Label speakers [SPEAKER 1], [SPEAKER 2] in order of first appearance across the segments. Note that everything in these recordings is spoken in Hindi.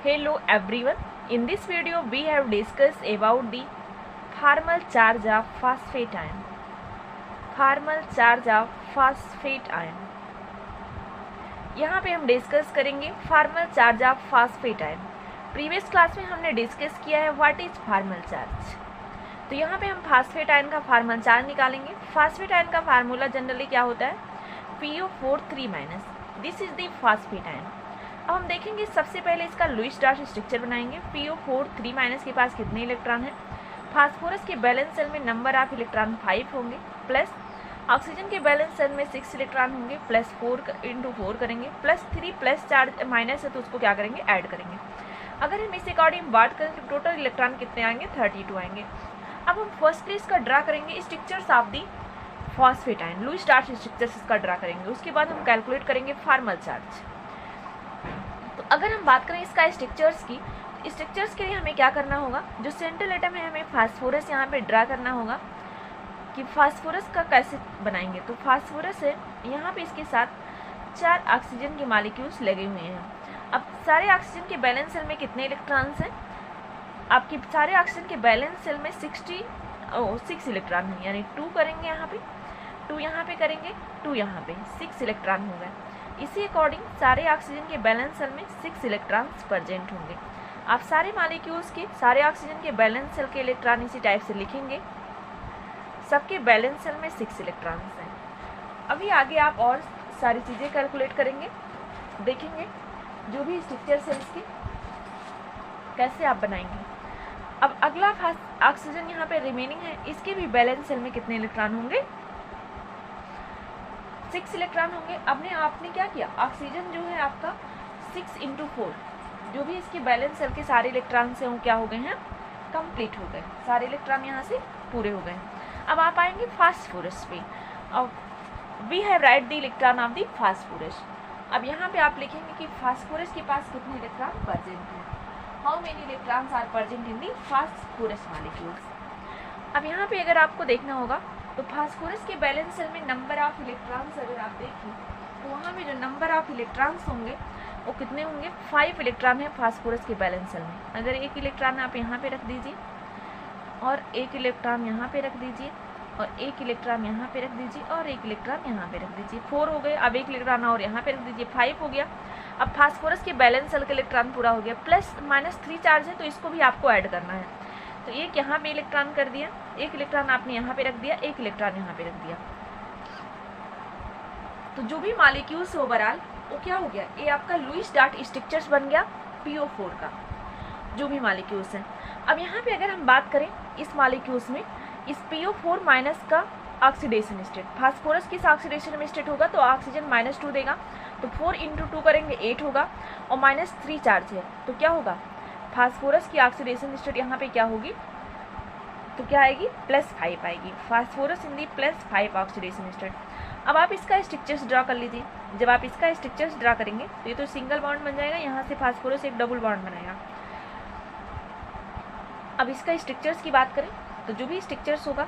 [SPEAKER 1] Hello everyone. In this video we have discussed about the formal charge of phosphate ion. Formal charge of phosphate ion. यहाँ पे हम डिस्कस करेंगे formal charge of phosphate ion. Previous class में हमने डिस्कस किया है व्हाट इज फॉर्मल चार्ज. तो यहाँ पे हम फॉस्फेट आयन का फॉर्मल चार्ज निकालेंगे. फॉस्फेट आयन का फार्मूला जनरली क्या होता है? PO4 this is the phosphate ion. अब हम देखेंगे सबसे पहले इसका लुईस डॉट स्ट्रक्चर बनाएंगे. PO4 के पास कितने इलेक्ट्रॉन हैं? फास्फोरस के बैलेंस सेल में नंबर ऑफ इलेक्ट्रॉन 5 होंगे, प्लस ऑक्सीजन के बैलेंस सेल में 6 इलेक्ट्रॉन होंगे, प्लस 4 × 4 करेंगे, प्लस 3 प्लस चार्ज माइनस है तो उसको क्या करेंगे? ऐड करेंगे. अगर हम इस अकॉर्डिंग बात करें तो टोटल इलेक्ट्रॉन कितने आएंगे? 32 आएंगे. अब हम फर्स्टली इसका ड्रा करेंगे structures of the phosphate ion. Lewis dot structures इसका ड्रा करेंगे. उसके बाद हम कैलकुलेट करेंगे फॉर्मल चार्ज. तो अगर हम बात करें इसका स्ट्रक्चर्स की, स्ट्रक्चर्स के लिए हमें क्या करना होगा? जो सेंट्रल एटम है हमें फास्फोरस यहाँ पे ड्रा करना होगा कि फास्फोरस का कैसे बनाएंगे. तो फास्फोरस है यहाँ पे, इसके साथ 4 ऑक्सीजन के मॉलिक्यूल्स लगे हुए हैं. अब सारे ऑक्सीजन के बैलेंस सेल में कितने इलेक्ट्रॉन्स हैं? आपके सारे ऑक्सीजन के बैलेंस सेल में 6 इलेक्ट्रॉन हैं, यानी 2 करेंगे यहाँ पे, 2 यहाँ पे करेंगे, 2 यहाँ पे, 6 इलेक्ट्रॉन हो गए. इसी अकॉर्डिंग सारे ऑक्सीजन के बैलेंस सेल में 6 इलेक्ट्रॉन्स प्रेजेंट होंगे. आप सारे मॉलिक्यूल्स के, सारे ऑक्सीजन के बैलेंस सेल के इलेक्ट्रॉन इसी टाइप से लिखेंगे. सबके बैलेंस सेल में 6 इलेक्ट्रॉन्स हैं. अभी आगे आप और सारी चीज़ें कैलकुलेट करेंगे, देखेंगे जो भी स्ट्रक्चर्स है इसके कैसे आप बनाएंगे. अब अगला ऑक्सीजन यहाँ पे रिमेनिंग है, इसके भी बैलेंस सेल में कितने इलेक्ट्रॉन होंगे? 6 इलेक्ट्रॉन होंगे. आपने क्या किया? ऑक्सीजन जो है आपका 6 × 4, जो भी इसके बैलेंस सेल के सारे इलेक्ट्रॉन से वो क्या हो गए हैं? कंप्लीट हो गए. सारे इलेक्ट्रॉन यहाँ से पूरे हो गए. अब आप आएंगे फास्फोरस पे. अब we have write the electron of the phosphorus. अब यहाँ पे आप लिखेंगे कि फास्फोरस के पास कितने इलेक्ट्रॉन प्रेजेंट हैं. How many electrons are present in the phosphorus molecules. अब यहाँ पे अगर आपको देखना होगा तो फास्फोरस के बैलेंस सेल में नंबर ऑफ इलेक्ट्रॉन्स अगर आप देखें तो वहाँ पे जो नंबर ऑफ इलेक्ट्रॉन्स होंगे वो कितने होंगे? 5 इलेक्ट्रॉन है फास्फोरस के बैलेंस सेल में. अगर 1 इलेक्ट्रॉन आप यहाँ पे रख दीजिए और 1 इलेक्ट्रॉन यहाँ पे रख दीजिए और 1 इलेक्ट्रॉन यहाँ पे रख दीजिए और 1 इलेक्ट्रॉन यहाँ पे रख दीजिए, 4 हो गए. अब 1 इलेक्ट्रॉन और यहाँ पे रख दीजिए, 5 हो गया. अब फास्फोरस के बैलेंस सेल का इलेक्ट्रॉन पूरा हो गया. प्लस माइनस 3 चार्ज है तो इसको भी आपको ऐड करना है. तो एक यहाँ पे इलेक्ट्रॉन कर दिया, 1 इलेक्ट्रॉन आपने यहाँ पे रख दिया, 1 इलेक्ट्रॉन यहाँ पे रख दिया. तो जो भी मॉलिक्यूल्स ओवरऑल वो क्या हो गया? ये आपका लुईस डॉट स्ट्रक्चर्स बन गया PO4 का, जो भी मॉलिक्यूल्स हैं. अब यहाँ पे अगर हम बात करें इस मॉलिक्यूल्स में, इस PO4- का ऑक्सीडेशन स्टेट, फास्फोरस किस ऑक्सीडेशन में स्टेट होगा? तो ऑक्सीजन -2 देगा, तो 4 × 2 करेंगे 8 होगा, और -3 चार्ज है तो क्या होगा? फास्फोरस की ऑक्सीडेशन स्टेट यहाँ पे क्या होगी? तो क्या आएगी? +5 आएगी. फास्फोरस इन दी +5 ऑक्सीडेशन स्टेट. अब आप इसका स्ट्रक्चर्स ड्रा कर लीजिए. जब आप इसका स्ट्रक्चर्स ड्रा करेंगे तो ये तो सिंगल बॉन्ड बन जाएगा, यहाँ से फास्फोरस एक डबल बॉन्ड बनाएगा. अब इसका स्ट्रक्चर्स की बात करें तो जो भी स्ट्रक्चर्स होगा,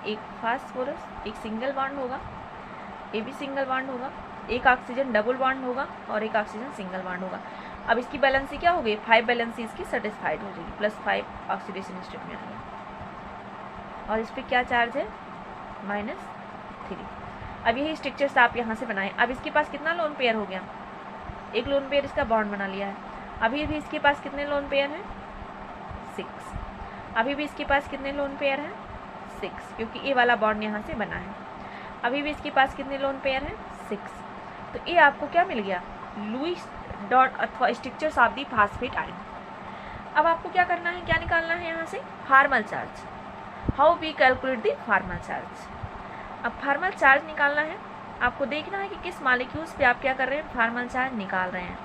[SPEAKER 1] एक फास्फोरस, एक सिंगल बॉन्ड होगा, ये भी सिंगल बॉन्ड होगा, एक ऑक्सीजन डबल बॉन्ड होगा और एक ऑक्सीजन सिंगल बॉन्ड होगा. अब इसकी बैलेंसी क्या होगी? 5 बैलेंसी इसकी सेटिस्फाइड हो जाएगी, +5 ऑक्सीडेशन स्टेट में आएगा. और इस पर क्या चार्ज है? -3. अब यही स्ट्रक्चर्स आप यहाँ से बनाएं. अब इसके पास कितना लोन पेयर हो गया? एक लोन पेयर इसका बॉन्ड बना लिया है. अभी भी इसके पास कितने लोन पेयर हैं? 6. अभी भी इसके पास कितने लोन पेयर हैं? 6, क्योंकि ये वाला बॉन्ड यहाँ से बना है. अभी भी इसके पास कितने लोन पेयर हैं? 6. तो ये आपको क्या मिल गया? लुईस डॉट अथवा structures of the phosphate ion. अब आपको क्या करना है? क्या निकालना है यहाँ से? Formal charge. How we calculate the formal charge. अब फॉर्मल चार्ज निकालना है. आपको देखना है कि किस मॉलिक्यूल्स पे आप क्या कर रहे हैं? फॉर्मल चार्ज निकाल रहे हैं.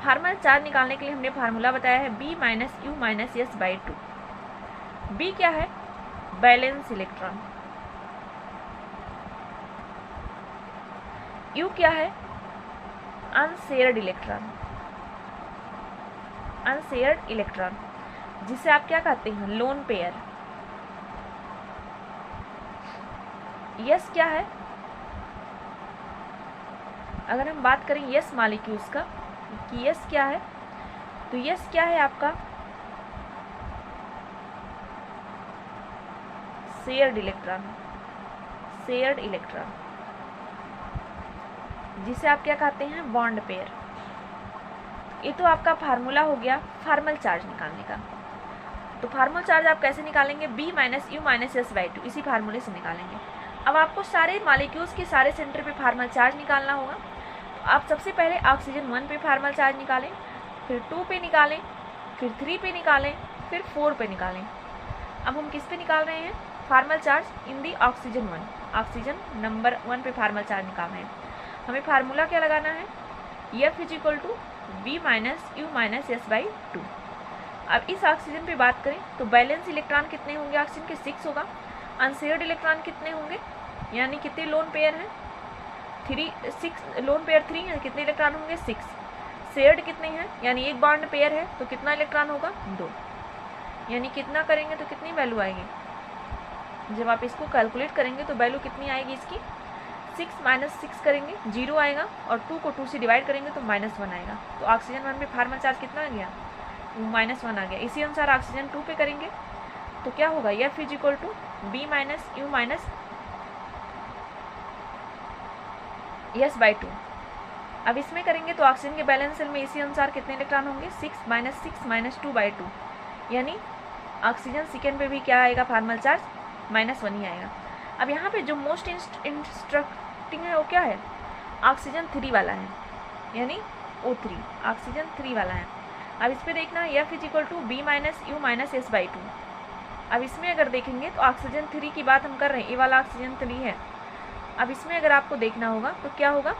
[SPEAKER 1] फॉर्मल चार्ज निकालने के लिए हमने फार्मूला बताया है B - U - S/2. B क्या है? Balance electron. U क्या है? Unshared electron. अनशेयर्ड इलेक्ट्रॉन जिसे आप क्या कहते हैं? Lone pair. S क्या है? अगर हम बात करें S मॉलिक्यूल्स का कि S क्या है, तो यस क्या है आपका? शेयर्ड इलेक्ट्रॉन, शेयर्ड इलेक्ट्रॉन, जिसे आप क्या कहते हैं? Bond pair. ये तो आपका फार्मूला हो गया फार्मल चार्ज निकालने का। तो फार्मल चार्ज आप कैसे निकालेंगे? B minus U minus S by to, इसी फार्मूले से निकालेंगे। अब आपको सारे मॉलिक्यूल्स के सारे सेंटर पे फार्मल चार्ज निकालना होगा। तो आप सबसे पहले ऑक्सीजन 1 पे फार्मल चार्ज निकालें, फिर 2 पे निकालें, फिर 3 पे निकालें, फिर 4 पे निकालें। अब हम किस पे निकाल रहे हैं? Formal charge in the oxygen 1, oxygen number 1 पे फार्मल चार्ज निकाल रहे हैं। हमें फार्मूला क्या लगाना है? F is equal to B minus U minus S by two. अब इस ऑक्सीजन पे बात करें तो बैलेंस इलेक्ट्रॉन कितने होंगे ऑक्सीजन के? 6 होगा। अनशेयर्ड इलेक्ट्रॉन कितने होंगे, यानी कितने लोन पेयर हैं? 6 लोन पेयर 3 है, कितने इलेक्ट्रॉन होंगे? 6। शेयर्ड कितने हैं, यानी एक बॉन्ड पेयर है तो कितना इलेक्ट्रॉन होगा? 2। यानी कितना करेंगे तो कितनी वैल्यू आएगी? जब आप इसको कैलकुलेट करेंगे तो वैल्यू कितनी आएगी इसकी? 6 माइनस 6 करेंगे 0 आएगा, और 2 को 2 से डिवाइड करेंगे तो -1 आएगा। तो ऑक्सीजन 1 पे फार्मल चार्ज कितना आ गया? -1 आ गया। इसी अनुसार ऑक्सीजन 2 पे करेंगे तो क्या होगा? F is equal to B minus U minus S by two. अब इसमें करेंगे तो ऑक्सीजन के बैलेंस सेल में इसी अनुसार कितने इलेक्ट्रॉन होंगे? 6 माइनस 2 बाई टू, यानी ऑक्सीजन सेकेंड पे भी क्या आएगा? फार्मल चार्ज -1 ही आएगा। अब यहाँ पे जो मोस्ट इंस्ट्रक्टिंग है वो क्या है? ऑक्सीजन 3 वाला है, यानी O3, ऑक्सीजन 3 वाला है। अब इस पर देखना F is equal to B minus U minus S by two. अब इसमें अगर देखेंगे तो ऑक्सीजन 3 की बात हम कर रहे हैं, ये वाला ऑक्सीजन 3 है। अब इसमें अगर आपको देखना होगा तो क्या होगा?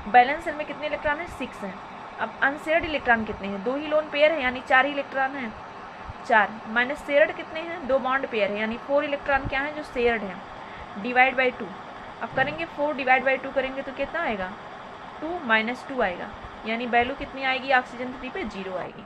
[SPEAKER 1] बैलेंस सेल में कितने इलेक्ट्रॉन हैं? 6 हैं। अब अनशेयर्ड इलेक्ट्रॉन कितने हैं? 2 ही लोन पेयर है, यानी 4 ही इलेक्ट्रॉन हैं, 4 माइनस शेयर्ड कितने हैं? 2 बॉन्ड पेयर है, यानी 4 इलेक्ट्रॉन क्या है जो शेयर्ड है, डिवाइड बाई 2। अब करेंगे 4 डिवाइड बाई 2 करेंगे तो कितना आएगा? 2 माइनस 2 आएगा, यानी वैल्यू कितनी आएगी ऑक्सीजन 3 पे? 0 आएगी।